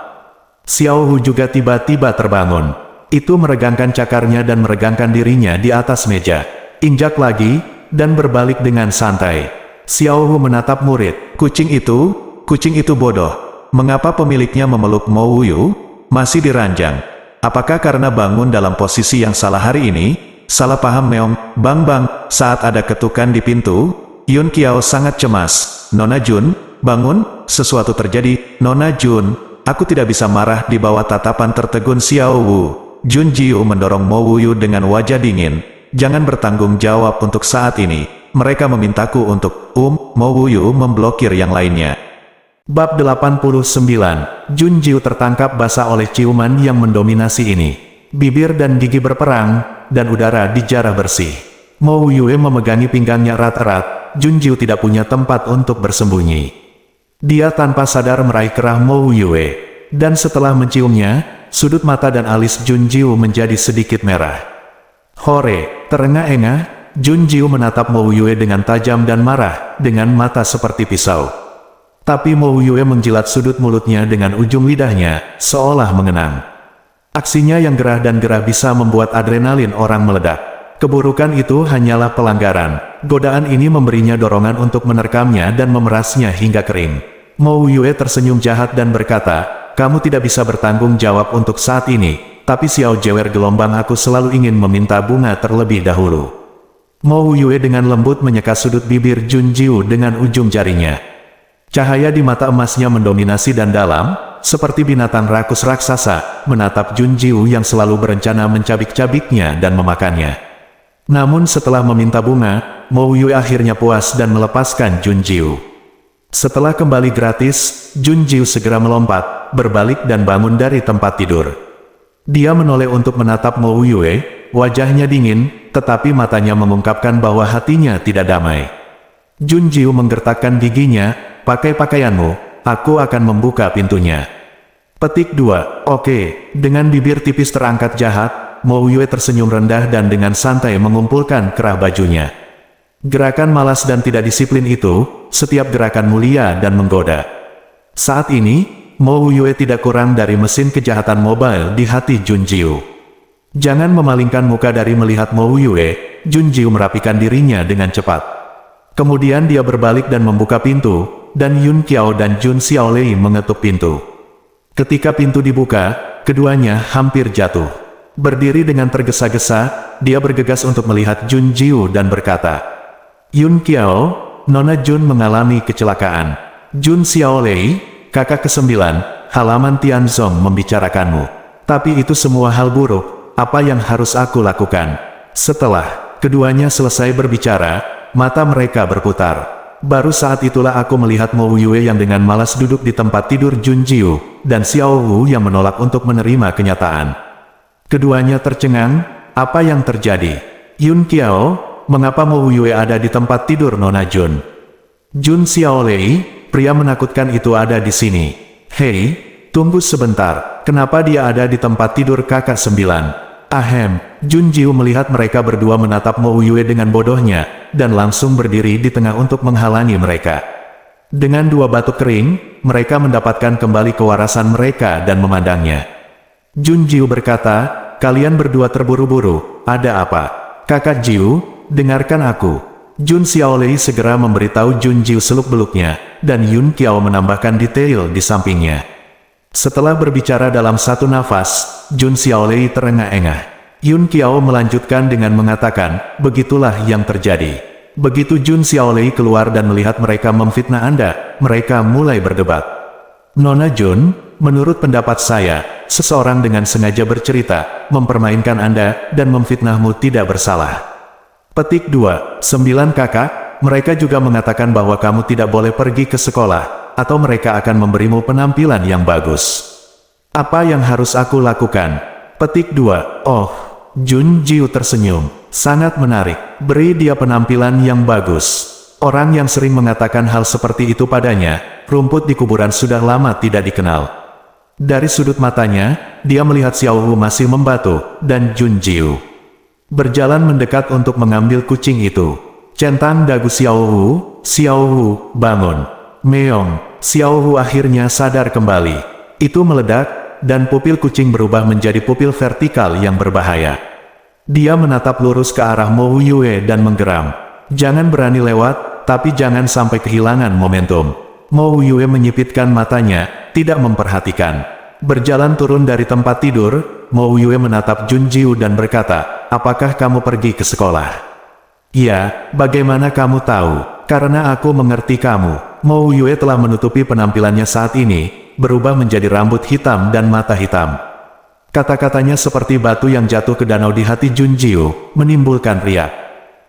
Xiao Hu juga tiba-tiba terbangun. Itu meregangkan cakarnya dan meregangkan dirinya di atas meja. Injak lagi, dan berbalik dengan santai. Xiao Hu menatap murid. Kucing itu bodoh. Mengapa pemiliknya memeluk Mo Wuyu? Masih diranjang. Apakah karena bangun dalam posisi yang salah hari ini? Salah paham meong, bang, saat ada ketukan di pintu. Yun Qiao sangat cemas. Nona Jun, bangun, sesuatu terjadi. Nona Jun, aku tidak bisa marah di bawah tatapan tertegun Xiao Wu. Junjiu mendorong Mo Wuyu dengan wajah dingin. Jangan bertanggung jawab untuk saat ini. Mereka memintaku untuk, Mo Wuyu memblokir yang lainnya. Bab 89, Junjiu tertangkap basah oleh ciuman yang mendominasi ini. Bibir dan gigi berperang, dan udara dijarah bersih. Mo Yue memegangi pinggangnya erat-erat, Junjiu tidak punya tempat untuk bersembunyi. Dia tanpa sadar meraih kerah Mo Yue, dan setelah menciumnya, sudut mata dan alis Junjiu menjadi sedikit merah. Hore, terengah-engah, Junjiu menatap Mo Yue dengan tajam dan marah, dengan mata seperti pisau. Tapi Mo Yue menjilat sudut mulutnya dengan ujung lidahnya, seolah mengenang. Aksinya yang gerah dan gerah bisa membuat adrenalin orang meledak. Keburukan itu hanyalah pelanggaran. Godaan ini memberinya dorongan untuk menerkamnya dan memerasnya hingga kering. Mo Yue tersenyum jahat dan berkata, kamu tidak bisa bertanggung jawab untuk saat ini, tapi Xiao Jewer gelombang aku selalu ingin meminta bunga terlebih dahulu. Mo Yue dengan lembut menyeka sudut bibir Junjiu dengan ujung jarinya. Cahaya di mata emasnya mendominasi dan dalam, seperti binatang rakus raksasa, menatap Junjiu yang selalu berencana mencabik-cabiknya dan memakannya. Namun setelah meminta bunga, Mo Yue akhirnya puas dan melepaskan Junjiu. Setelah kembali gratis, Junjiu segera melompat, berbalik dan bangun dari tempat tidur. Dia menoleh untuk menatap Mo Yue, wajahnya dingin, tetapi matanya mengungkapkan bahwa hatinya tidak damai. Junjiu menggertakkan giginya, pakai pakaianmu, aku akan membuka pintunya. Petik 2, oke, dengan bibir tipis terangkat jahat, Mo Yue tersenyum rendah dan dengan santai mengumpulkan kerah bajunya. Gerakan malas dan tidak disiplin itu, setiap gerakan mulia dan menggoda. Saat ini, Mo Yue tidak kurang dari mesin kejahatan mobile di hati Junjiu. Jangan memalingkan muka dari melihat Mo Yue, Junjiu merapikan dirinya dengan cepat. Kemudian dia berbalik dan membuka pintu, dan Yun Qiao dan Jun Xiaolei mengetuk pintu. Ketika pintu dibuka, keduanya hampir jatuh. Berdiri dengan tergesa-gesa, dia bergegas untuk melihat Junjiu dan berkata, Yun Qiao, Nona Jun mengalami kecelakaan. Jun Xiaolei, kakak ke-9, halaman Tianzong membicarakanmu. Tapi itu semua hal buruk, apa yang harus aku lakukan? Setelah keduanya selesai berbicara, mata mereka berputar. Baru saat itulah aku melihat Mo Yue yang dengan malas duduk di tempat tidur Junjiu, dan Xiao Wu yang menolak untuk menerima kenyataan. Keduanya tercengang, apa yang terjadi? Yun Qiao, mengapa Mo Yue ada di tempat tidur Nona Jun? Jun Xiaolei, pria menakutkan itu ada di sini. Hei, tunggu sebentar, kenapa dia ada di tempat tidur kakak 9? Ahem, Junjiu melihat mereka berdua menatap Mo Yue dengan bodohnya, dan langsung berdiri di tengah untuk menghalangi mereka. Dengan dua batuk kering, mereka mendapatkan kembali kewarasan mereka dan memandangnya. Junjiu berkata, kalian berdua terburu-buru, ada apa? Kakak Jiu, dengarkan aku. Jun Xiaolei segera memberitahu Jun Jiu seluk-beluknya, dan Yun Qiao menambahkan detail di sampingnya. Setelah berbicara dalam satu nafas, Jun Xiaolei terengah-engah. Yun Qiao melanjutkan dengan mengatakan, begitulah yang terjadi. Begitu Jun Xiaolei keluar dan melihat mereka memfitnah Anda, mereka mulai berdebat. Nona Jun, menurut pendapat saya, seseorang dengan sengaja bercerita, mempermainkan Anda, dan memfitnahmu tidak bersalah. Petik 2, 9 kakak, mereka juga mengatakan bahwa kamu tidak boleh pergi ke sekolah, atau mereka akan memberimu penampilan yang bagus. Apa yang harus aku lakukan? Petik 2, oh, Jun Jiu tersenyum, sangat menarik, beri dia penampilan yang bagus. Orang yang sering mengatakan hal seperti itu padanya, rumput di kuburan sudah lama tidak dikenal. Dari sudut matanya, dia melihat Xiao Wu masih membatu, dan Jun Jiu berjalan mendekat untuk mengambil kucing itu. Centang dagu Xiao Wu, bangun. Meong, Xiao Wu akhirnya sadar kembali. Itu meledak, dan pupil kucing berubah menjadi pupil vertikal yang berbahaya. Dia menatap lurus ke arah Mo Yue dan menggeram. Jangan berani lewat, tapi jangan sampai kehilangan momentum. Mo Yue menyipitkan matanya, tidak memperhatikan. Berjalan turun dari tempat tidur, Mo Yue menatap Jun Jiu dan berkata, apakah kamu pergi ke sekolah? Ya, bagaimana kamu tahu? Karena aku mengerti kamu. Mo Yue telah menutupi penampilannya saat ini, berubah menjadi rambut hitam dan mata hitam. Kata-katanya seperti batu yang jatuh ke danau di hati Jun Jiu, menimbulkan riak.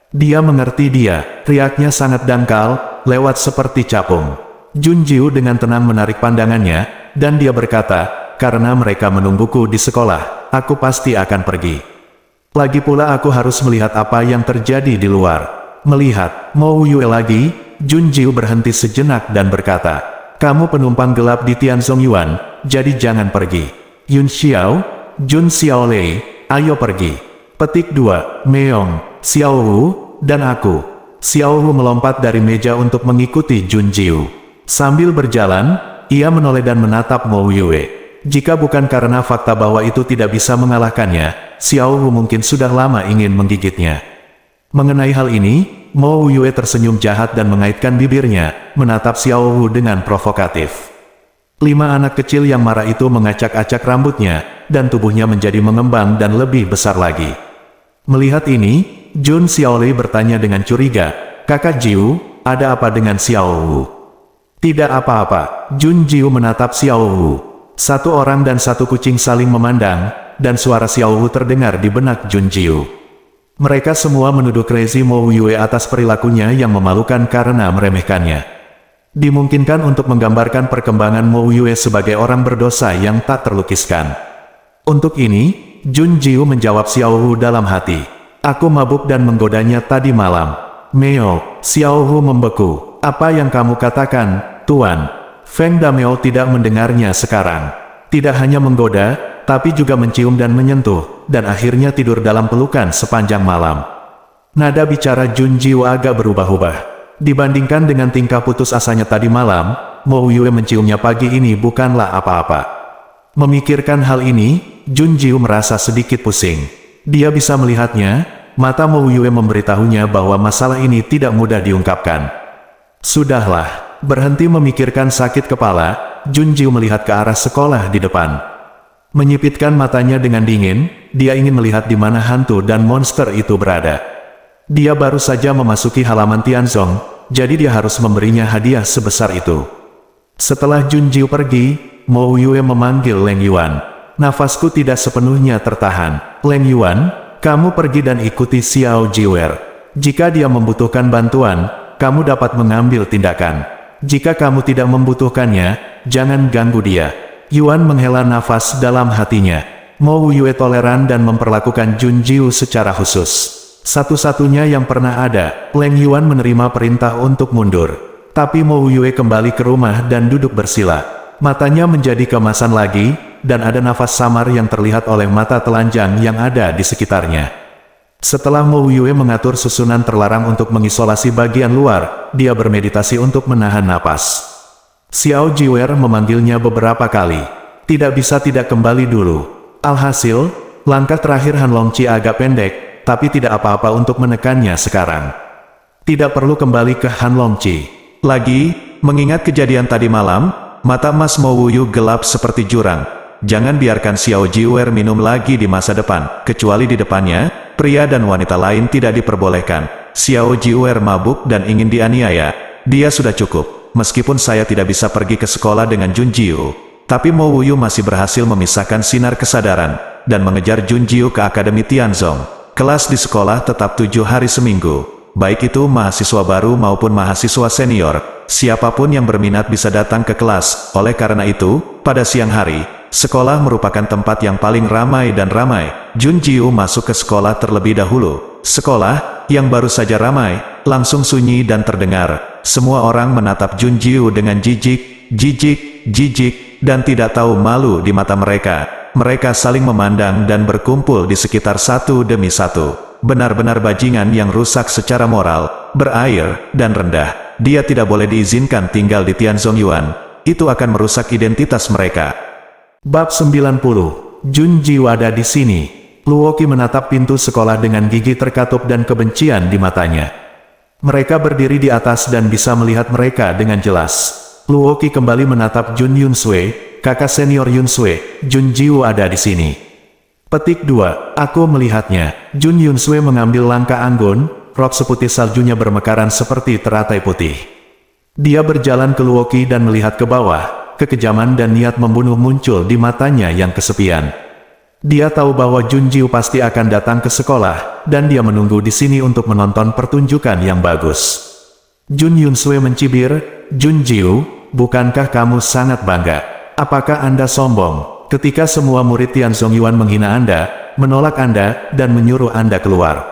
Dia mengerti dia, riaknya sangat dangkal, lewat seperti capung. Jun Jiu dengan tenang menarik pandangannya, dan dia berkata, karena mereka menungguku di sekolah, aku pasti akan pergi. Lagi pula aku harus melihat apa yang terjadi di luar. Melihat Mo Yue lagi, Jun Jiu berhenti sejenak dan berkata, kamu penumpang gelap di Tianzong Yuan, jadi jangan pergi. Yun Xiao, Jun Xiaolei, ayo pergi. Petik 2, Meong, Xiao Wu, dan aku. Xiao Wu melompat dari meja untuk mengikuti Jun Jiu. Sambil berjalan, ia menoleh dan menatap Mo Yue. Jika bukan karena fakta bahwa itu tidak bisa mengalahkannya, Xiao Wu mungkin sudah lama ingin menggigitnya. Mengenai hal ini, Mo Yue tersenyum jahat dan mengaitkan bibirnya, menatap Xiao Wu dengan provokatif. 5 anak kecil yang marah itu mengacak-acak rambutnya, dan tubuhnya menjadi mengembang dan lebih besar lagi. Melihat ini, Jun Xiaolei bertanya dengan curiga, kakak Jiu, ada apa dengan Xiao Wu? Tidak apa-apa, Jun Jiu menatap Xiao Wu. Satu orang dan satu kucing saling memandang, dan suara Xiao Wu terdengar di benak Jun Jiu. Mereka semua menuduh Crazy Mo Yue atas perilakunya yang memalukan karena meremehkannya. Dimungkinkan untuk menggambarkan perkembangan Mo Yue sebagai orang berdosa yang tak terlukiskan. Untuk ini, Jun Jiu menjawab Xiao Wu dalam hati. Aku mabuk dan menggodanya tadi malam. Meo, Xiao Wu membeku. Apa yang kamu katakan, Tuan? Feng Dameo tidak mendengarnya sekarang. Tidak hanya menggoda, tapi juga mencium dan menyentuh, dan akhirnya tidur dalam pelukan sepanjang malam. Nada bicara Jun Jiu agak berubah-ubah. Dibandingkan dengan tingkah putus asanya tadi malam, Mo Yue menciumnya pagi ini bukanlah apa-apa. Memikirkan hal ini, Jun Jiu merasa sedikit pusing. Dia bisa melihatnya, mata Mo Yue memberitahunya bahwa masalah ini tidak mudah diungkapkan. Sudahlah, berhenti memikirkan sakit kepala, Jun Jiu melihat ke arah sekolah di depan. Menyipitkan matanya dengan dingin, dia ingin melihat di mana hantu dan monster itu berada. Dia baru saja memasuki halaman Tianzong, jadi dia harus memberinya hadiah sebesar itu. Setelah Jun Jiu pergi, Mo Yue memanggil Leng Yuan. Nafasku tidak sepenuhnya tertahan. Leng Yuan, kamu pergi dan ikuti Xiao Jiwer. Jika dia membutuhkan bantuan, kamu dapat mengambil tindakan. Jika kamu tidak membutuhkannya, jangan ganggu dia. Yuan menghela nafas dalam hatinya. Mo Yue toleran dan memperlakukan Jun Jiu secara khusus. Satu-satunya yang pernah ada, Leng Yuan menerima perintah untuk mundur. Tapi Mo Yue kembali ke rumah dan duduk bersila. Matanya menjadi kemasan lagi, dan ada nafas samar yang terlihat oleh mata telanjang yang ada di sekitarnya. Setelah Mo Yue mengatur susunan terlarang untuk mengisolasi bagian luar, dia bermeditasi untuk menahan napas. Xiao Jiwer memanggilnya beberapa kali. Tidak bisa tidak kembali dulu. Alhasil, langkah terakhir Han Longqi agak pendek, tapi tidak apa-apa untuk menekannya sekarang. Tidak perlu kembali ke Hanlongqi. Lagi, mengingat kejadian tadi malam, mata Mas Mo Wuyu gelap seperti jurang. Jangan biarkan Xiao Jiwer minum lagi di masa depan, kecuali di depannya, pria dan wanita lain tidak diperbolehkan. Xiao Jiwer mabuk dan ingin dianiaya. Dia sudah cukup. Meskipun saya tidak bisa pergi ke sekolah dengan Jun Jiu, tapi Mo Wuyu masih berhasil memisahkan sinar kesadaran, dan mengejar Jun Jiu ke Akademi Tianzong. Kelas di sekolah tetap 7 hari seminggu. Baik itu mahasiswa baru maupun mahasiswa senior, siapapun yang berminat bisa datang ke kelas. Oleh karena itu, pada siang hari, sekolah merupakan tempat yang paling ramai dan ramai. Jun Jiu masuk ke sekolah terlebih dahulu. Sekolah, yang baru saja ramai, langsung sunyi dan terdengar. Semua orang menatap Jun Jiu dengan jijik, dan tidak tahu malu di mata mereka. Mereka saling memandang dan berkumpul di sekitar satu demi satu. Benar-benar bajingan yang rusak secara moral, berair, dan rendah. Dia tidak boleh diizinkan tinggal di Tianzong Yuan. Itu akan merusak identitas mereka. Bab 90. Jun Jiu ada di sini. Luoqi menatap pintu sekolah dengan gigi terkatup dan kebencian di matanya. Mereka berdiri di atas dan bisa melihat mereka dengan jelas. Luoqi kembali menatap Jun Yunsui, kakak senior Yunsui. Jun Jiu ada di sini. Petik 2. Aku melihatnya. Jun Yunsui mengambil langkah anggun, rok seputih saljunya bermekaran seperti teratai putih. Dia berjalan ke Luoqi dan melihat ke bawah. Kekejaman dan niat membunuh muncul di matanya yang kesepian. Dia tahu bahwa Jun Jiu pasti akan datang ke sekolah, dan dia menunggu di sini untuk menonton pertunjukan yang bagus. Jun Yunsui mencibir, Jun Jiu, bukankah kamu sangat bangga? Apakah Anda sombong? Ketika semua murid Tianzong Yuan menghina Anda, menolak Anda, dan menyuruh Anda keluar.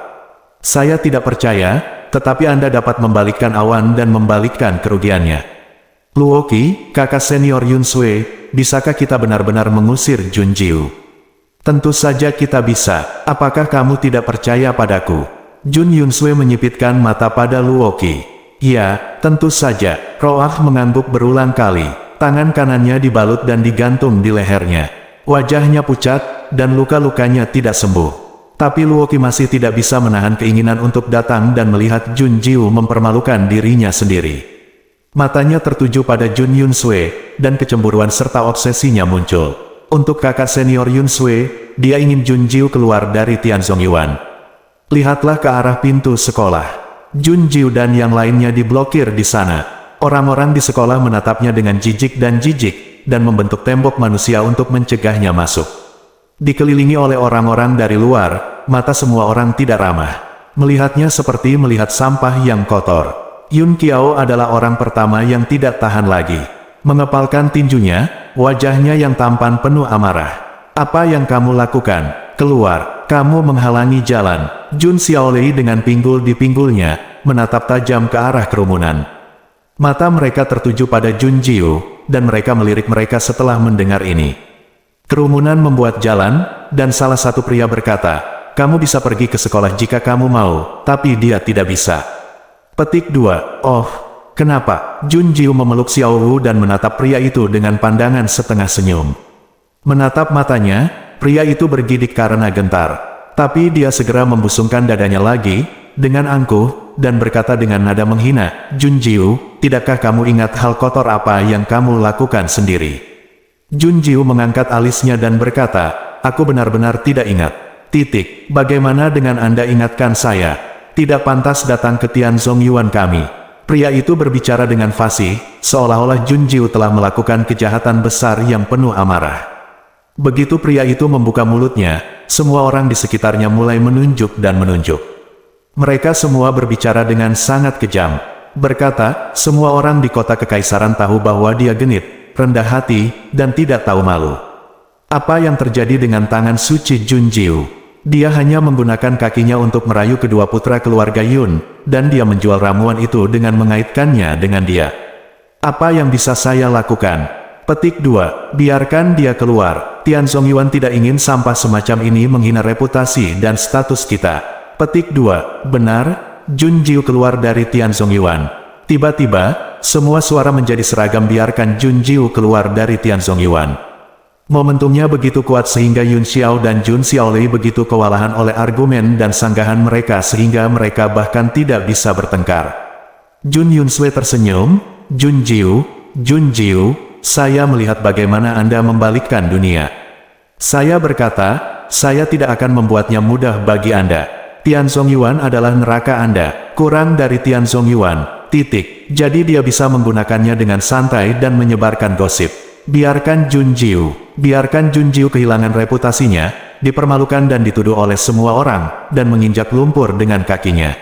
Saya tidak percaya, tetapi Anda dapat membalikkan awan dan membalikkan kerugiannya. Luoqi, kakak senior Yunsui, bisakah kita benar-benar mengusir Jun Jiu? Tentu saja kita bisa. Apakah kamu tidak percaya padaku? Jun Yunsui menyipitkan mata pada Luoqi. Ya, tentu saja. Roah mengangguk berulang kali. Tangan kanannya dibalut dan digantung di lehernya. Wajahnya pucat, dan luka-lukanya tidak sembuh. Tapi Luoqi masih tidak bisa menahan keinginan untuk datang dan melihat Jun Jiu mempermalukan dirinya sendiri. Matanya tertuju pada Jun Yunsui, dan kecemburuan serta obsesinya muncul. Untuk kakak senior Yunsui, dia ingin Jun Jiu keluar dari Tianzong Yuan. Lihatlah ke arah pintu sekolah. Jun Jiu dan yang lainnya diblokir di sana. Orang-orang di sekolah menatapnya dengan jijik, dan membentuk tembok manusia untuk mencegahnya masuk. Dikelilingi oleh orang-orang dari luar, mata semua orang tidak ramah. Melihatnya seperti melihat sampah yang kotor. Yun Qiao adalah orang pertama yang tidak tahan lagi. Mengepalkan tinjunya, wajahnya yang tampan penuh amarah. Apa yang kamu lakukan? Keluar, kamu menghalangi jalan. Jun Xiaolei dengan pinggul di pinggulnya, menatap tajam ke arah kerumunan. Mata mereka tertuju pada Jun Jiu, dan mereka melirik mereka setelah mendengar ini. Kerumunan membuat jalan, dan salah satu pria berkata, kamu bisa pergi ke sekolah jika kamu mau, tapi dia tidak bisa. Petik 2. Oh, kenapa? Jun Jiu memeluk Xiao Wu dan menatap pria itu dengan pandangan setengah senyum. Menatap matanya, pria itu bergidik karena gentar. Tapi dia segera membusungkan dadanya lagi, dengan angkuh, dan berkata dengan nada menghina, Jun Jiu, tidakkah kamu ingat hal kotor apa yang kamu lakukan sendiri? Jun Jiu mengangkat alisnya dan berkata, aku benar-benar tidak ingat. Titik. Bagaimana dengan Anda ingatkan saya? Tidak pantas datang ke Tianzong Yuan kami. Pria itu berbicara dengan fasih, seolah-olah Jun Jiu telah melakukan kejahatan besar yang penuh amarah. Begitu pria itu membuka mulutnya, semua orang di sekitarnya mulai menunjuk dan menunjuk. Mereka semua berbicara dengan sangat kejam. Berkata, semua orang di kota kekaisaran tahu bahwa dia genit, rendah hati, dan tidak tahu malu. Apa yang terjadi dengan tangan suci Jun Jiu? Dia hanya menggunakan kakinya untuk merayu kedua putra keluarga Yun, dan dia menjual ramuan itu dengan mengaitkannya dengan dia. Apa yang bisa saya lakukan? Petik 2. Biarkan dia keluar. Tianzong Yuan tidak ingin sampah semacam ini menghina reputasi dan status kita. Petik 2. Benar, Jun Jiu keluar dari Tianzong Yuan. Tiba-tiba, semua suara menjadi seragam biarkan Jun Jiu keluar dari Tianzong Yuan. Momentumnya begitu kuat sehingga Yun Xiao dan Jun Xiaolei begitu kewalahan oleh argumen dan sanggahan mereka sehingga mereka bahkan tidak bisa bertengkar. Jun Yunsue tersenyum, Jun Jiu, saya melihat bagaimana Anda membalikkan dunia. Saya berkata, saya tidak akan membuatnya mudah bagi Anda. Tianzong Yuan adalah neraka Anda, kurang dari Tianzong Yuan, titik. Jadi dia bisa menggunakannya dengan santai dan menyebarkan gosip. Biarkan Jun Jiu kehilangan reputasinya, dipermalukan dan dituduh oleh semua orang, dan menginjak lumpur dengan kakinya.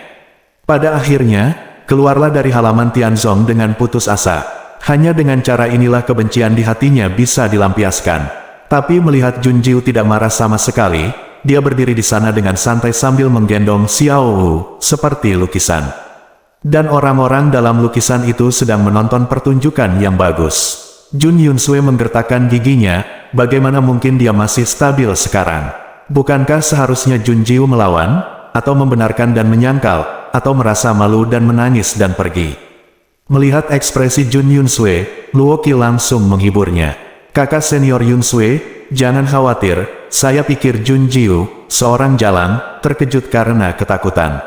Pada akhirnya, keluarlah dari halaman Tianzong dengan putus asa. Hanya dengan cara inilah kebencian di hatinya bisa dilampiaskan. Tapi melihat Jun Jiu tidak marah sama sekali, dia berdiri di sana dengan santai sambil menggendong Xiao Wu, seperti lukisan. Dan orang-orang dalam lukisan itu sedang menonton pertunjukan yang bagus. Jun Yunsue menggertakkan giginya, bagaimana mungkin dia masih stabil sekarang? Bukankah seharusnya Jun Jiu melawan, atau membenarkan dan menyangkal, atau merasa malu dan menangis dan pergi? Melihat ekspresi Jun Yunsue, Luo Qi langsung menghiburnya. Kakak senior Yunsue, jangan khawatir, saya pikir Jun Jiu, seorang jalang, terkejut karena ketakutan.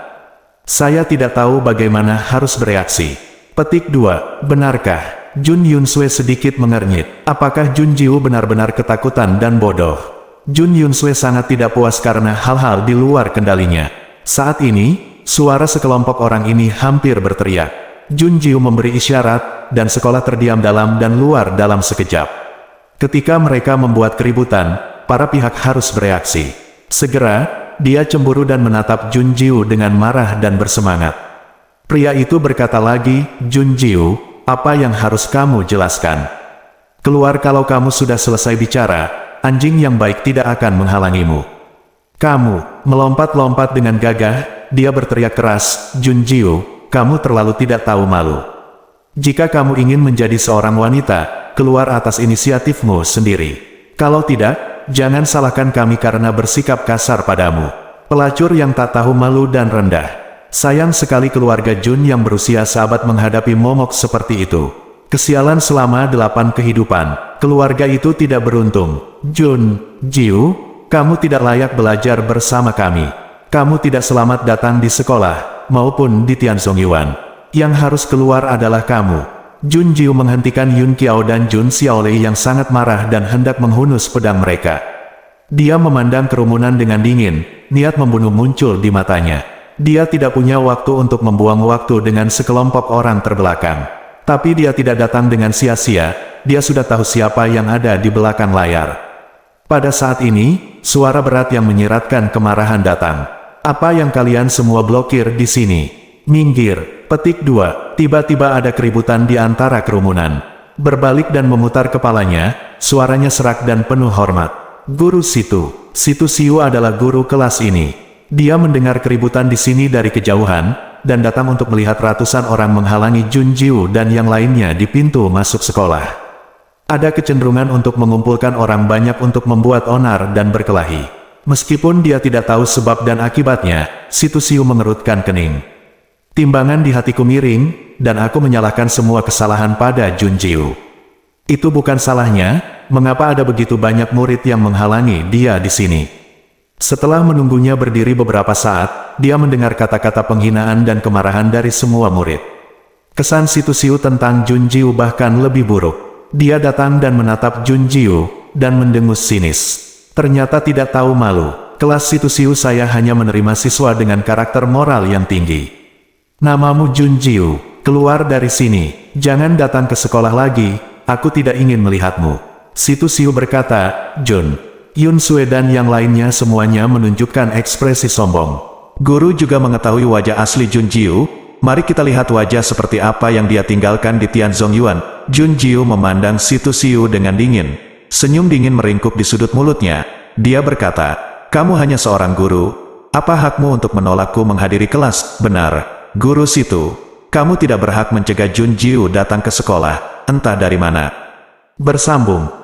Saya tidak tahu bagaimana harus bereaksi. Petik 2, benarkah? Jun Yunsue sedikit mengernyit. Apakah Jun Jiu benar-benar ketakutan dan bodoh? Jun Yunsue sangat tidak puas karena hal-hal di luar kendalinya. Saat ini, suara sekelompok orang ini hampir berteriak. Jun Jiu memberi isyarat, dan sekolah terdiam dalam dan luar dalam sekejap. Ketika mereka membuat keributan, para pihak harus bereaksi. Segera, dia cemburu dan menatap Jun Jiu dengan marah dan bersemangat. Pria itu berkata lagi, Jun Jiu, apa yang harus kamu jelaskan? Keluar kalau kamu sudah selesai bicara, anjing yang baik tidak akan menghalangimu. Kamu, melompat-lompat dengan gagah, dia berteriak keras, Jun Jiu, kamu terlalu tidak tahu malu. Jika kamu ingin menjadi seorang wanita, keluar atas inisiatifmu sendiri. Kalau tidak, jangan salahkan kami karena bersikap kasar padamu. Pelacur yang tak tahu malu dan rendah. Sayang sekali keluarga Jun yang berusia sahabat menghadapi momok seperti itu. Kesialan selama 8 kehidupan. Keluarga itu tidak beruntung. Jun Jiu, kamu tidak layak belajar bersama kami. Kamu tidak selamat datang di sekolah, maupun di Tianzong Yuan. Yang harus keluar adalah kamu. Jun Jiu menghentikan Yun Qiao dan Jun Xiaolei yang sangat marah dan hendak menghunus pedang mereka. Dia memandang kerumunan dengan dingin, niat membunuh muncul di matanya. Dia tidak punya waktu untuk membuang waktu dengan sekelompok orang terbelakang. Tapi dia tidak datang dengan sia-sia, dia sudah tahu siapa yang ada di belakang layar. Pada saat ini, suara berat yang menyiratkan kemarahan datang. Apa yang kalian semua blokir di sini? Minggir. Petik 2. Tiba-tiba ada keributan di antara kerumunan. Berbalik dan memutar kepalanya, suaranya serak dan penuh hormat. Guru Situ. Situ Siu adalah guru kelas ini. Dia mendengar keributan di sini dari kejauhan, dan datang untuk melihat ratusan orang menghalangi Jun Jiu dan yang lainnya di pintu masuk sekolah. Ada kecenderungan untuk mengumpulkan orang banyak untuk membuat onar dan berkelahi. Meskipun dia tidak tahu sebab dan akibatnya, Situ Siu mengerutkan kening. Timbangan di hatiku miring, dan aku menyalahkan semua kesalahan pada Jun Jiu. Itu bukan salahnya, mengapa ada begitu banyak murid yang menghalangi dia di sini. Setelah menunggunya berdiri beberapa saat, dia mendengar kata-kata penghinaan dan kemarahan dari semua murid. Kesan Situ Siu tentang Jun Jiu bahkan lebih buruk. Dia datang dan menatap Jun Jiu, dan mendengus sinis. Ternyata tidak tahu malu. Kelas Situ Siu saya hanya menerima siswa dengan karakter moral yang tinggi. Namamu Jun Jiu, keluar dari sini. Jangan datang ke sekolah lagi, aku tidak ingin melihatmu. Situ Siu berkata, Jun Yunsue dan yang lainnya semuanya menunjukkan ekspresi sombong. Guru juga mengetahui wajah asli Jun Jiu. Mari kita lihat wajah seperti apa yang dia tinggalkan di Tianzong Yuan. Jun Jiu memandang Situ Siu dengan dingin. Senyum dingin meringkuk di sudut mulutnya. Dia berkata, kamu hanya seorang guru. Apa hakmu untuk menolakku menghadiri kelas? Benar, Guru Situ. Kamu tidak berhak mencegah Jun Jiu datang ke sekolah, entah dari mana. Bersambung.